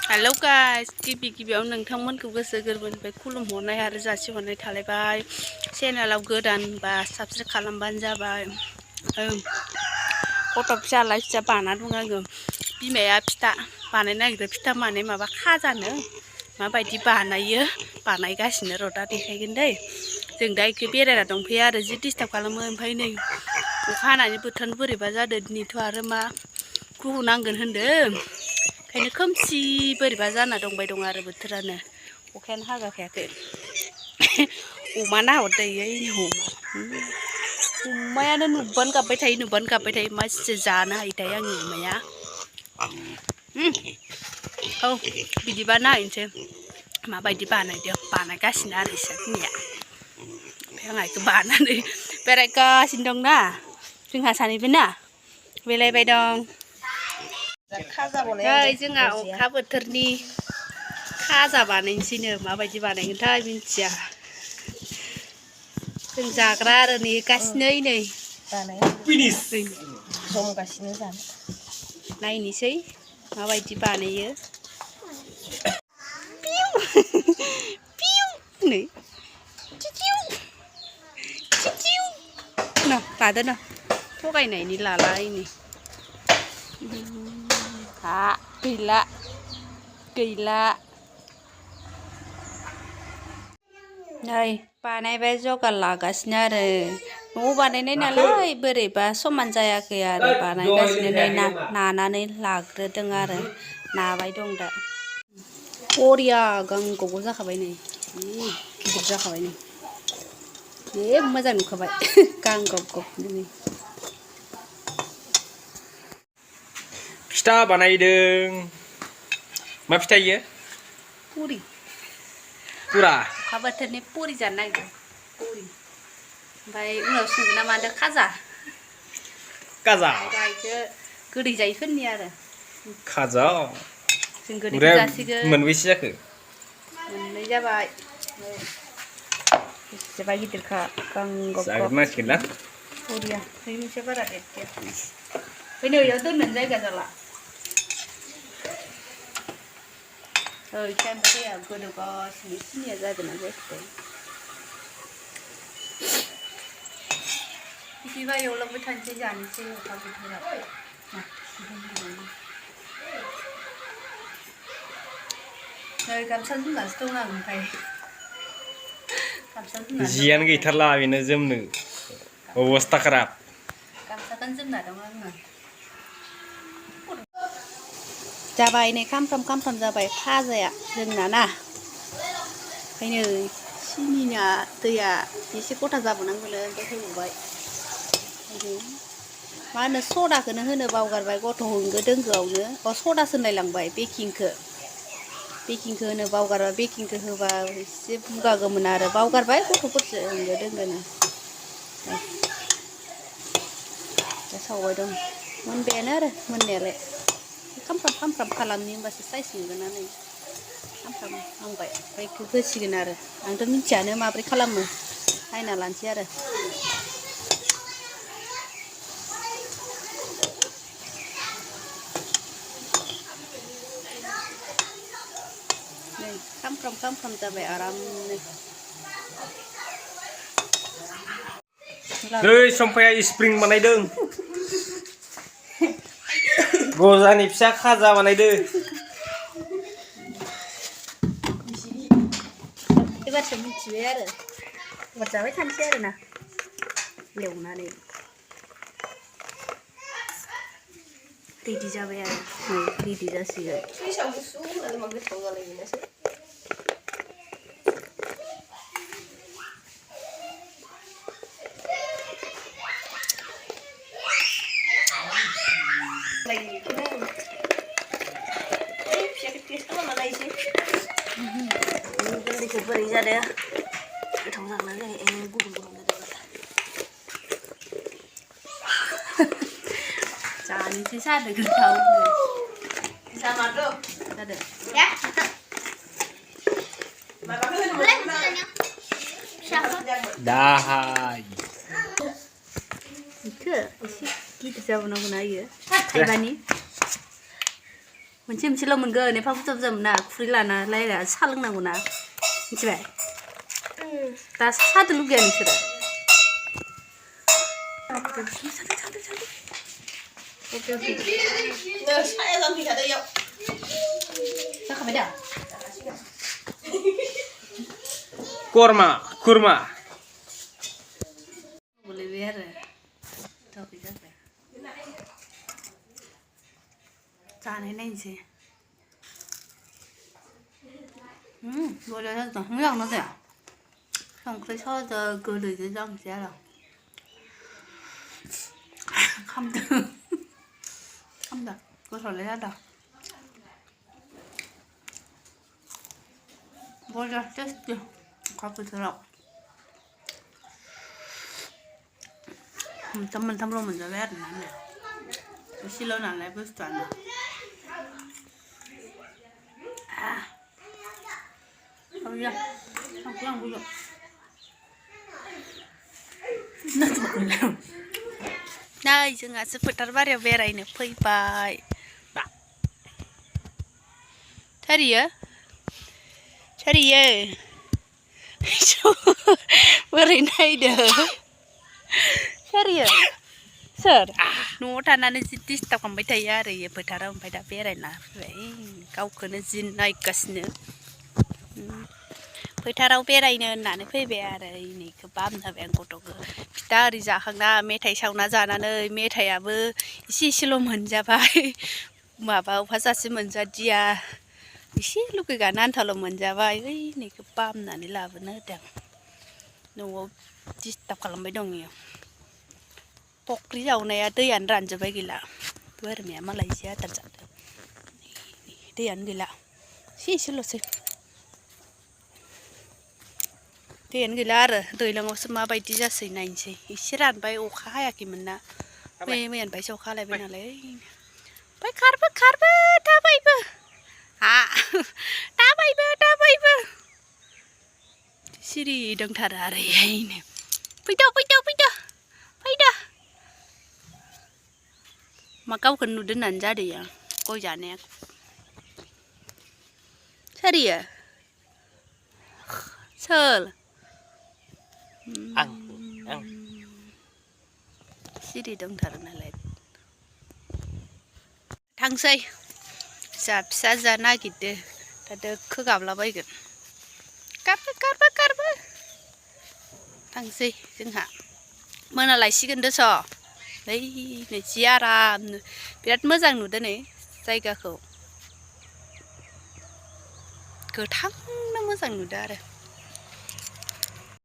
Hello guys गिबियाव नोंथांमोनखौ गोसो गोरबोनिफ्राय खुलुमहरनाय आरो जासिहरनाय थालायबाय। चेनेलाव गोदान बा साबस्क्राइब खालामबानो जाबाय। गथ' फिसा लाय फिसा बाना दं आङो। बिमाया फिथा बानायनो नागिरदों। फिथा माने माबा खाजानो माबायदि बानायो बानायगासिनो र' दा देखायगोन दै। जों दा एखे बेरायना दंफैयो आरो जि डिस्टार्ब खालामो। ओमफ्राय नै अखा हानानै बोथोरानो बोरैबा जादों दिनैथ' आरो मा गुबुन नांगोन होनदों। ओंखायनो खोमसि बोरैबा जाना दंबाय दं आरो बोथोरानो अखायानो हागाखायाखै। अमा नाहरदों ओइनि अमायानो नुब्बानो गाबबाय थायो मासिसो जानो हायोथाय आंनि अमाया। औ बिदिबा नायनोसै माबायदि बानायगासिनो आरो इसोर बिमाया। ओमफ्राय आंहा बेखौ बानानै बेरायगासिनो दंना जोंहा सानैबो ना बेरायबाय दं। नै जोंहा अखा बोथोरनि खाजा बानायनोसैनो माबायदि बानायगोनथाय मिन्थिया। जों जाग्रा आरो नेगासिनो नै जमगासिनो जानो नायनोसै माबायदि बानायो। नै लादो न थगायनायनि लाला ओइनै हा गैला नै बानायबाय जगार लागासिनो आरो न'आव बानायनाय नालाय बोरैबा समान जायाखै आरो बानायगासिनो नै नानानै लाग्रोदों आरो नाबाय दं दा। बरिया गांगब जाखाबाय नै गिदिर जाखाबाय नै बे मोजां नुखाबाय गांगब नै। फिथा बानायदों। मा फिथा इयो? पुरि पुरा अखा बोथोरनि पुरि जानो नागिरदों पुरि। ओमफ्राय उनाव संगोन ना मादों खाजा काजा गायदो गोदै जायैफोरनि आरो खाजा जों गोदैखौ ओमफ्राय जासिगोन। मोनबैसे जाखो? मोननै जाबाय बेसेबा गिदिरखा गांगब जाग्रो नांसिगोनलां बरिया है मोनसे बारा देरदिया ओमफ्राय नै इयाव दोननोनो जायगा जाला। ओमफ्राय दैया गोदौगासिनो सिनिया जादोंना जायाखै बिदिबा एवलांबाय थानोसै जानोसै अखा बोथोराव नै गामसा जोमनासो दं आं। ओमफ्राय गामसा जोमनानै दं जियानो आरो गैथारला बेनो जोमनो अबस्था खाराब। गामसाखौनो जोमना दं आङो। जाबाय नै खामफ्राम जाबाय खाजाया जोंना ना। ओमफ्राय नै सिनिना दैया एसे गथा जाबावनांगौनो ओमफ्राय होबावबाय। मा होनो सदाखौनो होनो बावगारबाय गथ' होंगो दोंगोआवनो सदासो होनलायलांबाय बेकिंखौ होनो बावगारबाय। बेकिंखौ होबा एसे बुगागौमोन आरो बावगारबाय गथ'फोरसो होंगो दोंगोनो। दा सावबाय दं मोनबायानो आरो मोननायालाय खामफ्राम खालामनि होमबासो साइज नुगोन ना नै खामफ्राम हांबाय ओमफ्राय बेखौ होसिगोन आरो आंथ' मिथियानो माब्रै खालामो नायना लानोसै आरो। नै खामफ्राम जाबाय आरामनो। नै सम्फाया स्प्रिं बानायदों। गजानि फिसा खाजा बानायदो। एबारसो मिथिबाय आरो एबार जाबाय थानोसै आरोना एवनानै रेडि जाबाय आरो नै रेडि जासिगोन। गोरलैखौ बोरै जादों गोथाव जागोन ना जायाखै गुदुं जादों जानोसै जादों गोथावनो जादों दाहाय बेखौ एसे गिदिर जाबावनांगौना इयो थाइबानि मोनसे मोनसेल' मोनगोन एफा बुरजा बुरजा मोना खुरै लाना लायला साहा लोंनांगौ ना मिथिबाय दा साहादो लुगैया नोंसोरो जाखाबाय दा kurma गोलैबाय आरो दावदै जाबाय जानाय नायनोसै बरिया जादों मोजांना जाया संख्रि साहाजों गोदैजों जानोसै आरो खामदों गोथावलाय जादों बरिया टेस्टि अखा बोथोराव मोनथामल' मोनजाबाय आरोना नै एसेल' नालाय बुस्थुआनो नै जोंहासो फोथार बारियाव बेरायनो फैबाय सोरियो बोरै नायदो सोरियो सोर न'आव थानानै जि डिस्टार्ब खालामबाय थायो आरो इयो फोथाराव ओमफ्राय दा बेरायना फैबाय गावखौनो जि नायगासिनो फोथाराव बेरायनो होननानै फैबाय आरो इनिखौ बामजाबाय आं गथ'खौ फिथा ओरै जाखांना मेथाइ सावना जानानै मेथाइयाबो एसेल' मोनजाबाय माबा उफाजासे मोनजादिया एसे लुगैगानो आन्थाल' मोनजाबाय ओइनिखौ बामनानै लाबोनो होदों न'आव डिस्टार्ब खालामबाय दं इयो फख्रि जावनाया दैयानो रानजोब्बाय गैला बोरमाया मालाय एसे आदार जादों दैयानो गैला एसेल'सै दैयानो गैला आरो दैज्लाङावसो माबायदि जासै नायनोसै एसे रानबाय अखा हायाखैमोन ना मैयानिफ्रायसो अखा हालायबाय नालाय ओमफ्राय खारबो दाबायबो दाबायबो सिरि दंथारो आरो इहायनो फैद' मा गावखौनो नुदों होननानै जादों इयो गय जानाया सोरियो सोर सिरि दंथारो नालाय थांसै जा फिसा जा नागिरदो दा दोखो गाबलाबायगोन खारबो थांसै जोंहा मोनालायसिगोन दस' नै जि आरामनो बिराद मोजां नुदों नै जायगाखौ गोथांनो मोजां नुदों आरो